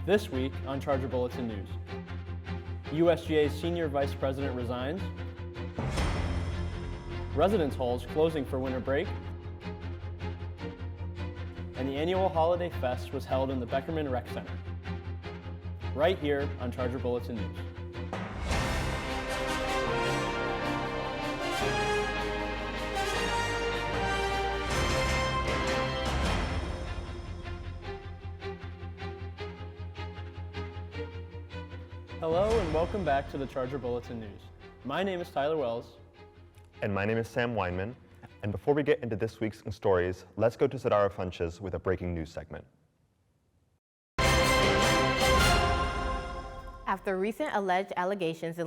This week on Charger Bulletin News, USGA Senior Vice President resigns, residence halls closing for winter break, and the annual Holiday Fest was held in the Beckerman Rec Center. Right here on Charger Bulletin News. Hello and welcome back to the Charger Bulletin News. My name is Tyler Wells. And my name is Sam Weinman. And before we get into this week's stories, let's go to Sadara Funches with a breaking news segment. After recent alleged allegations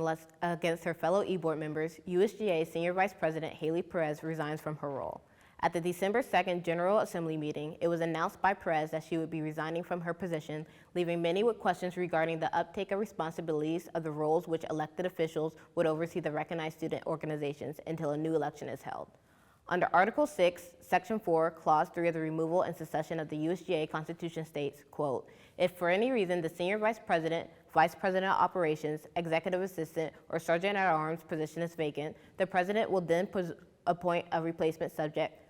against her fellow E-Board members, USGA Senior Vice President Haley Perez resigns from her role. At the December 2nd General Assembly meeting, it was announced by Perez that she would be resigning from her position, leaving many with questions regarding the uptake of responsibilities of the roles which elected officials would oversee the recognized student organizations until a new election is held. Under Article 6, Section 4, Clause 3 of the removal and secession of the USGA Constitution states, quote, if for any reason the Senior Vice President, Vice President of Operations, Executive Assistant, or Sergeant at Arms position is vacant, the President will then appoint a replacement subject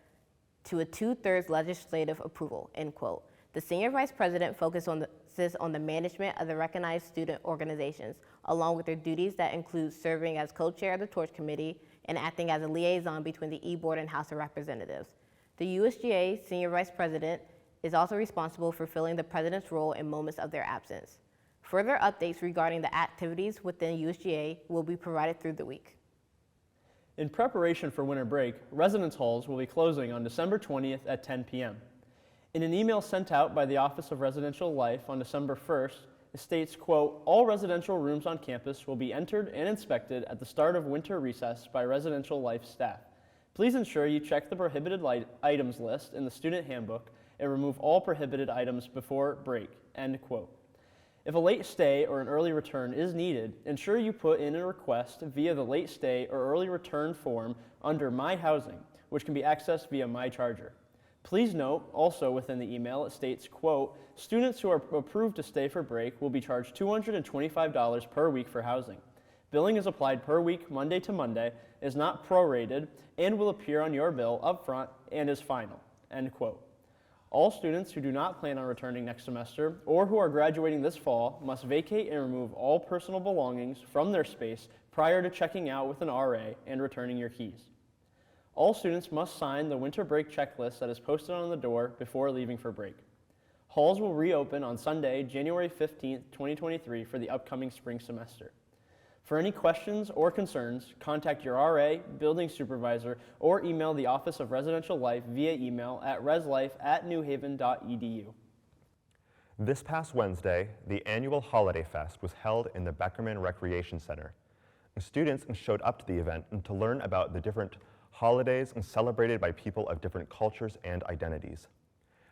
to a 2/3 legislative approval, end quote. The Senior Vice President focuses on the management of the recognized student organizations, along with their duties that include serving as co-chair of the Torch Committee and acting as a liaison between the E-Board and House of Representatives. The USGA Senior Vice President is also responsible for filling the President's role in moments of their absence. Further updates regarding the activities within USGA will be provided through the week. In preparation for winter break, residence halls will be closing on December 20th at 10 p.m. In an email sent out by the Office of Residential Life on December 1st, it states, quote, all residential rooms on campus will be entered and inspected at the start of winter recess by Residential Life staff. Please ensure you check the prohibited items list in the student handbook and remove all prohibited items before break, end quote. If a late stay or an early return is needed, ensure you put in a request via the late stay or early return form under My Housing, which can be accessed via My Charger. Please note, also within the email, it states, quote, students who are approved to stay for break will be charged $225 per week for housing. Billing is applied per week, Monday to Monday, is not prorated, and will appear on your bill up front and is final, end quote. All students who do not plan on returning next semester or who are graduating this fall must vacate and remove all personal belongings from their space prior to checking out with an RA and returning your keys. All students must sign the winter break checklist that is posted on the door before leaving for break. Halls will reopen on Sunday, January 15th, 2023 for the upcoming spring semester. For any questions or concerns, contact your RA, building supervisor, or email the Office of Residential Life via email at reslife@newhaven.edu. This past Wednesday, the annual Holiday Fest was held in the Beckerman Recreation Center. Students showed up to the event to learn about the different holidays celebrated by people of different cultures and identities.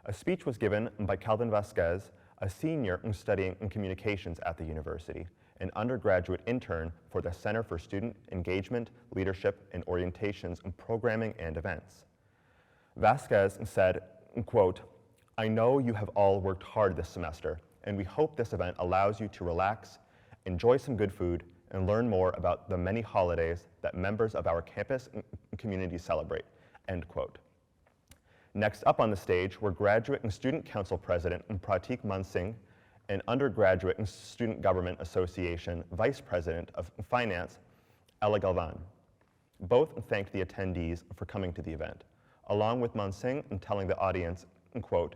A speech was given by Calvin Vasquez, a senior studying communications at the university, an undergraduate intern for the Center for Student Engagement, Leadership, and Orientations in Programming and Events. Vasquez said, quote, I know you have all worked hard this semester, and we hope this event allows you to relax, enjoy some good food, and learn more about the many holidays that members of our campus and community celebrate, end quote. Next up on the stage were Graduate and Student Council President Pratik Mansingh and Undergraduate and Student Government Association Vice President of Finance, Ella Galvan. Both thanked the attendees for coming to the event, along with Mansingh and telling the audience, quote,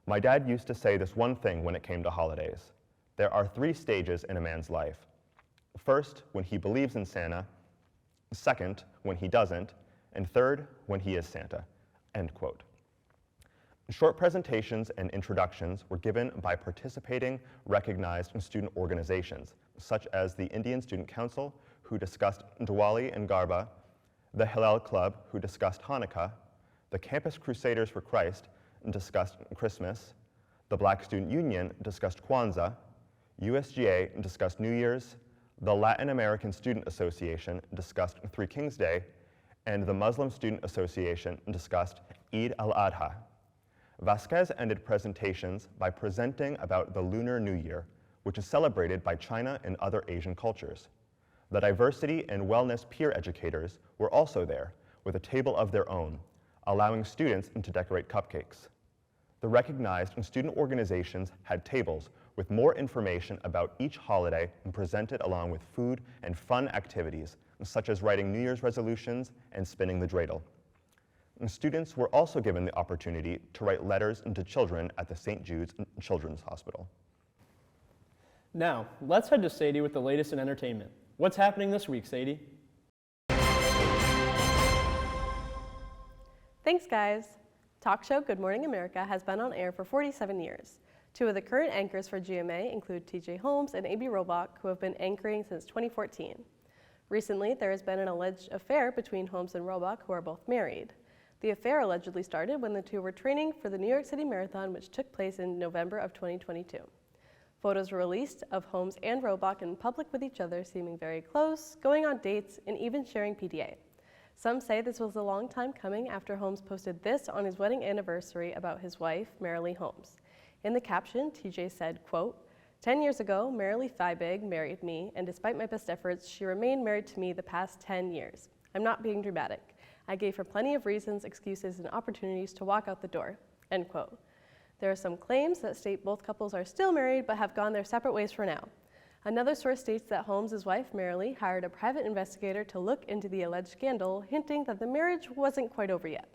my dad used to say this one thing when it came to holidays. There are 3 stages in a man's life. First, when he believes in Santa. Second, when he doesn't. And third, when he is Santa, end quote. Short presentations and introductions were given by participating recognized student organizations, such as the Indian Student Council, who discussed Diwali and Garba, the Hillel Club, who discussed Hanukkah, the Campus Crusaders for Christ discussed Christmas, the Black Student Union discussed Kwanzaa, USGA discussed New Year's, the Latin American Student Association discussed Three Kings Day, and the Muslim Student Association discussed Eid al-Adha. Vasquez ended presentations by presenting about the Lunar New Year, which is celebrated by China and other Asian cultures. The diversity and wellness peer educators were also there with a table of their own, allowing students to decorate cupcakes. The recognized and student organizations had tables with more information about each holiday and presented along with food and fun activities, such as writing New Year's resolutions and spinning the dreidel. And students were also given the opportunity to write letters to children at the St. Jude's Children's Hospital. Now, let's head to Sadie with the latest in entertainment. What's happening this week, Sadie? Thanks, guys. Talk show Good Morning America has been on air for 47 years. Two of the current anchors for GMA include TJ Holmes and A.B. Robach, who have been anchoring since 2014. Recently, there has been an alleged affair between Holmes and Robach, who are both married. The affair allegedly started when the two were training for the New York City Marathon, which took place in November of 2022. Photos were released of Holmes and Robach in public with each other, seeming very close, going on dates, and even sharing PDA. Some say this was a long time coming after Holmes posted this on his wedding anniversary about his wife, Marilee Holmes. In the caption, TJ said, quote, 10 years ago, Marilee Feibig married me, and despite my best efforts, she remained married to me the past 10 years. I'm not being dramatic. I gave her plenty of reasons, excuses, and opportunities to walk out the door, end quote. There are some claims that state both couples are still married but have gone their separate ways for now. Another source states that Holmes' wife, Marilee, hired a private investigator to look into the alleged scandal, hinting that the marriage wasn't quite over yet.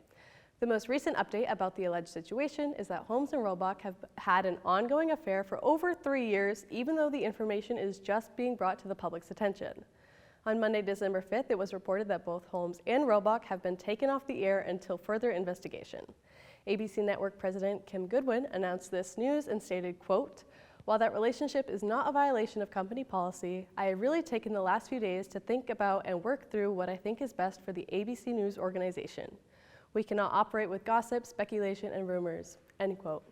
The most recent update about the alleged situation is that Holmes and Robach have had an ongoing affair for over 3 years, even though the information is just being brought to the public's attention. On Monday, December 5th, it was reported that both Holmes and Robach have been taken off the air until further investigation. ABC Network President Kim Goodwin announced this news and stated, quote, while that relationship is not a violation of company policy, I have really taken the last few days to think about and work through what I think is best for the ABC News organization. We cannot operate with gossip, speculation, and rumors, end quote.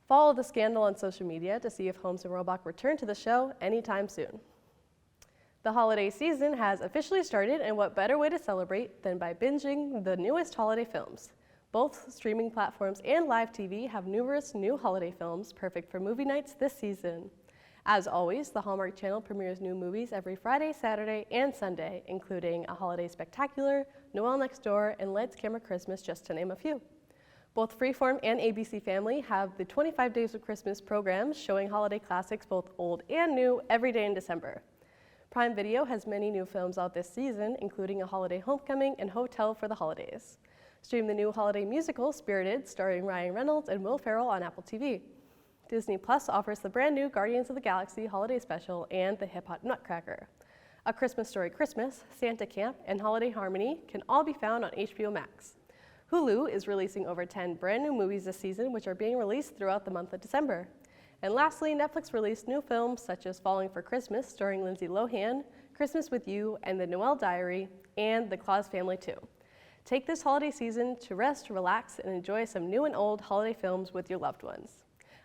Follow the scandal on social media to see if Holmes and Robach return to the show anytime soon. The holiday season has officially started, and what better way to celebrate than by binging the newest holiday films. Both streaming platforms and live TV have numerous new holiday films perfect for movie nights this season. As always, the Hallmark Channel premieres new movies every Friday, Saturday, and Sunday, including A Holiday Spectacular, Noel Next Door, and Lights, Camera, Christmas, just to name a few. Both Freeform and ABC Family have the 25 Days of Christmas programs showing holiday classics, both old and new, every day in December. Prime Video has many new films out this season, including A Holiday Homecoming and Hotel for the Holidays. Stream the new holiday musical, Spirited, starring Ryan Reynolds and Will Ferrell on Apple TV. Disney Plus offers the brand new Guardians of the Galaxy holiday special and the Hip Hop Nutcracker. A Christmas Story Christmas, Santa Camp, and Holiday Harmony can all be found on HBO Max. Hulu is releasing over 10 brand new movies this season, which are being released throughout the month of December. And lastly, Netflix released new films such as Falling for Christmas, starring Lindsay Lohan, Christmas with You, and The Noel Diary, and The Claus Family 2. Take this holiday season to rest, relax, and enjoy some new and old holiday films with your loved ones.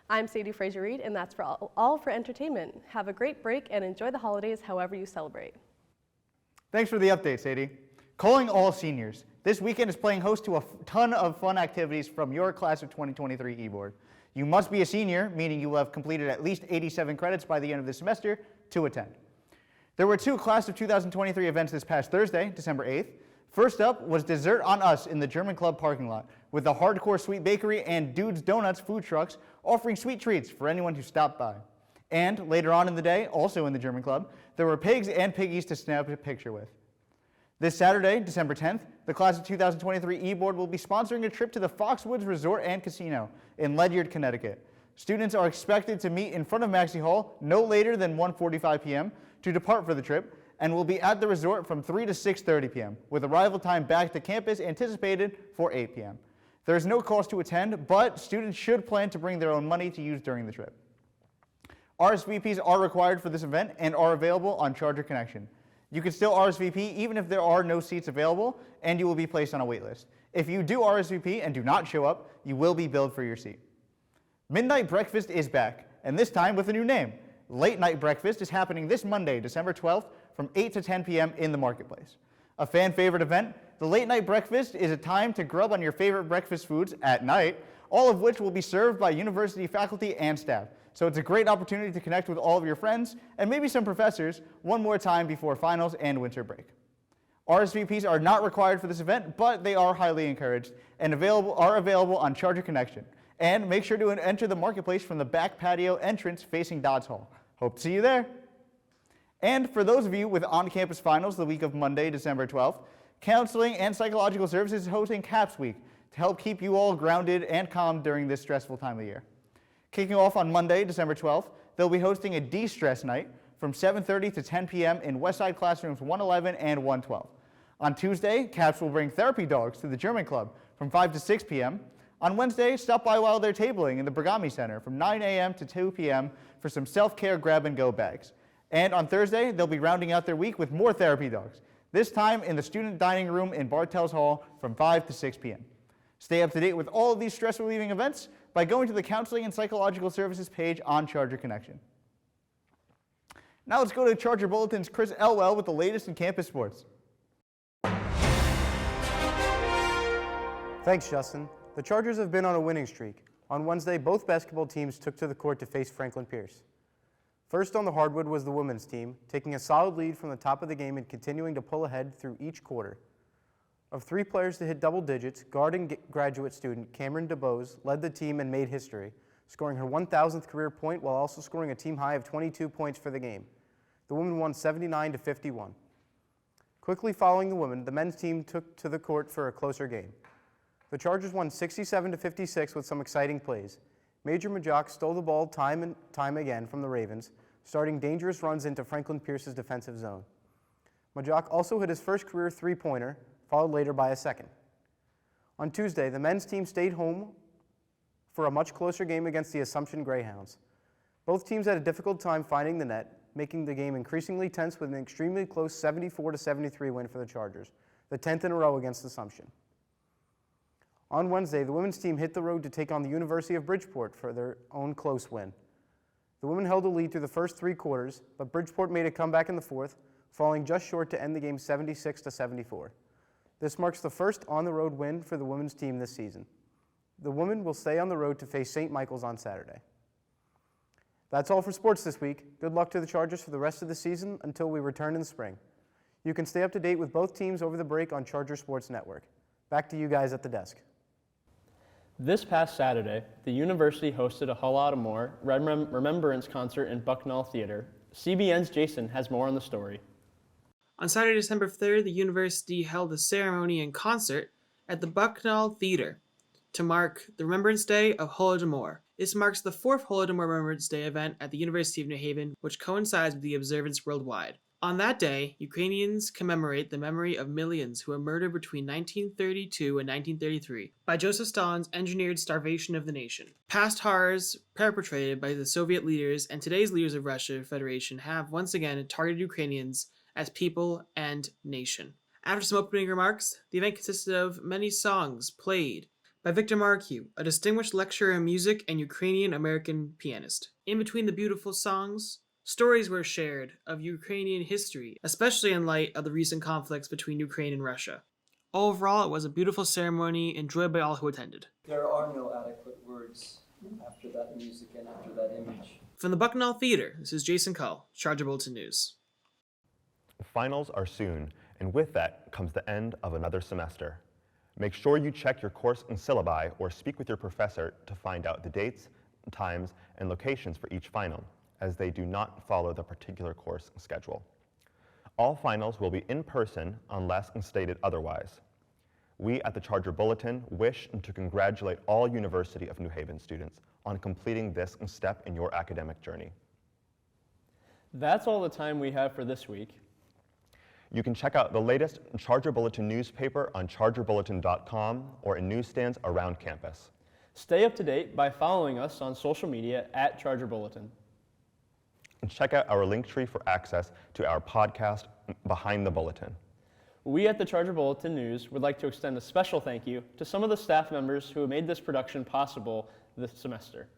I'm Sadie Frazier-Reed, and that's for all for entertainment. Have a great break and enjoy the holidays however you celebrate. Thanks for the update, Sadie. Calling all seniors. This weekend is playing host to a ton of fun activities from your class of 2023 eBoard. You must be a senior, meaning you will have completed at least 87 credits by the end of the semester to attend. There were 2 class of 2023 events this past Thursday, December 8th. First up was Dessert on Us in the German Club parking lot, with the Hardcore Sweet Bakery and Dude's Donuts food trucks offering sweet treats for anyone who stopped by. And later on in the day, also in the German Club, there were pigs and piggies to snap a picture with. This Saturday, December 10th, the class of 2023 eBoard will be sponsoring a trip to the Foxwoods Resort and Casino in Ledyard, Connecticut. Students are expected to meet in front of Maxey Hall no later than 1:45 p.m. to depart for the trip, and will be at the resort from 3 to 6:30 p.m., with arrival time back to campus anticipated for 8 p.m. There is no cost to attend, but students should plan to bring their own money to use during the trip. RSVPs are required for this event and are available on Charger Connection. You can still RSVP even if there are no seats available, and you will be placed on a wait list. If you do RSVP and do not show up, you will be billed for your seat. Midnight Breakfast is back, and this time with a new name. Late Night Breakfast is happening this Monday, December 12th, from 8 to 10 p.m. in the Marketplace. A fan favorite event, the Late Night Breakfast is a time to grub on your favorite breakfast foods at night, all of which will be served by university faculty and staff. So it's a great opportunity to connect with all of your friends and maybe some professors one more time before finals and winter break. RSVPs are not required for this event, but they are highly encouraged and are available on Charger Connection. And make sure to enter the marketplace from the back patio entrance facing Dodds Hall. Hope to see you there. And for those of you with on-campus finals the week of Monday, December 12th, Counseling and Psychological Services is hosting CAPS Week to help keep you all grounded and calm during this stressful time of year. Kicking off on Monday, December 12th, they'll be hosting a de-stress night from 7:30 to 10 p.m. in Westside Classrooms 111 and 112. On Tuesday, CAPS will bring therapy dogs to the German Club from 5 to 6 p.m. On Wednesday, stop by while they're tabling in the Bergami Center from 9 a.m. to 2 p.m. for some self-care grab-and-go bags. And on Thursday, they'll be rounding out their week with more therapy dogs, this time in the student dining room in Bartels Hall from 5 to 6 p.m. Stay up to date with all of these stress-relieving events by going to the Counseling and Psychological Services page on Charger Connection. Now let's go to Charger Bulletin's Chris Elwell with the latest in campus sports. Thanks, Justin. The Chargers have been on a winning streak. On Wednesday, both basketball teams took to the court to face Franklin Pierce. First on the hardwood was the women's team, taking a solid lead from the top of the game and continuing to pull ahead through each quarter. Of 3 players to hit double digits, guard and graduate student Cameron DeBose led the team and made history, scoring her 1,000th career point while also scoring a team high of 22 points for the game. The women won 79-51. Quickly following the women, the men's team took to the court for a closer game. The Chargers won 67-56 with some exciting plays. Major Majok stole the ball time and time again from the Ravens, starting dangerous runs into Franklin Pierce's defensive zone. Majok also hit his first career three-pointer, followed later by a second. On Tuesday, the men's team stayed home for a much closer game against the Assumption Greyhounds. Both teams had a difficult time finding the net, making the game increasingly tense with an extremely close 74-73 win for the Chargers, the 10th in a row against Assumption. On Wednesday, the women's team hit the road to take on the University of Bridgeport for their own close win. The women held a lead through the first 3 quarters, but Bridgeport made a comeback in the fourth, falling just short to end the game 76-74. This marks the first on-the-road win for the women's team this season. The women will stay on the road to face St. Michael's on Saturday. That's all for sports this week. Good luck to the Chargers for the rest of the season until we return in the spring. You can stay up to date with both teams over the break on Charger Sports Network. Back to you guys at the desk. This past Saturday, the university hosted a Holodomor Remembrance concert in Bucknell Theater. CBN's Jason has more on the story. On Saturday, December 3rd, the university held a ceremony and concert at the Bucknell Theater to mark the Remembrance Day of Holodomor. This marks the 4th Holodomor Remembrance Day event at the University of New Haven, which coincides with the observance worldwide. On that day, Ukrainians commemorate the memory of millions who were murdered between 1932 and 1933 by Joseph Stalin's engineered starvation of the nation. Past horrors perpetrated by the Soviet leaders and today's leaders of Russia Federation have once again targeted Ukrainians as people and nation. After some opening remarks, the event consisted of many songs played by Victor Markiw, a distinguished lecturer in music and Ukrainian-American pianist. In between the beautiful songs, stories were shared of Ukrainian history, especially in light of the recent conflicts between Ukraine and Russia. Overall, it was a beautiful ceremony enjoyed by all who attended. There are no adequate words after that music and after that image. From the Bucknell Theater, this is Jason Cull, Charger Bulletin News. Finals are soon, and with that comes the end of another semester. Make sure you check your course and syllabi or speak with your professor to find out the dates, times, and locations for each final, as they do not follow the particular course schedule. All finals will be in person unless stated otherwise. We at the Charger Bulletin wish to congratulate all University of New Haven students on completing this step in your academic journey. That's all the time we have for this week. You can check out the latest Charger Bulletin newspaper on chargerbulletin.com or in newsstands around campus. Stay up to date by following us on social media at Charger Bulletin. And check out our link tree for access to our podcast, Behind the Bulletin. We at the Charger Bulletin News would like to extend a special thank you to some of the staff members who made this production possible this semester.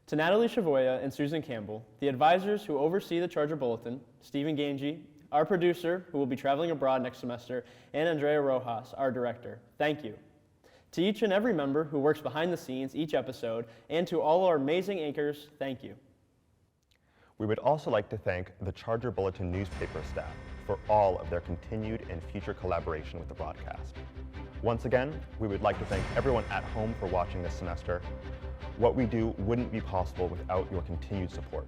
To Natalie Chavoya and Susan Campbell, the advisors who oversee the Charger Bulletin, Stephen Gange, our producer, who will be traveling abroad next semester, and Andrea Rojas, our director. Thank you. To each and every member who works behind the scenes each episode, and to all our amazing anchors, thank you. We would also like to thank the Charger Bulletin newspaper staff for all of their continued and future collaboration with the broadcast. Once again, we would like to thank everyone at home for watching this semester. What we do wouldn't be possible without your continued support.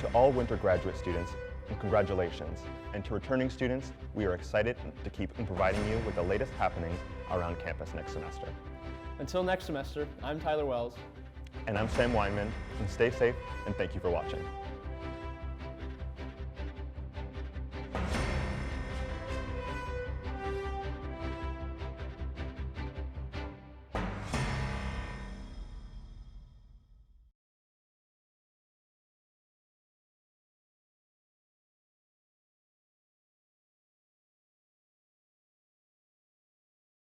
To all winter graduate students, congratulations. And to returning students, we are excited to keep providing you with the latest happenings around campus next semester. Until next semester, I'm Tyler Wells. And I'm Sam Weinman, and stay safe, and thank you for watching.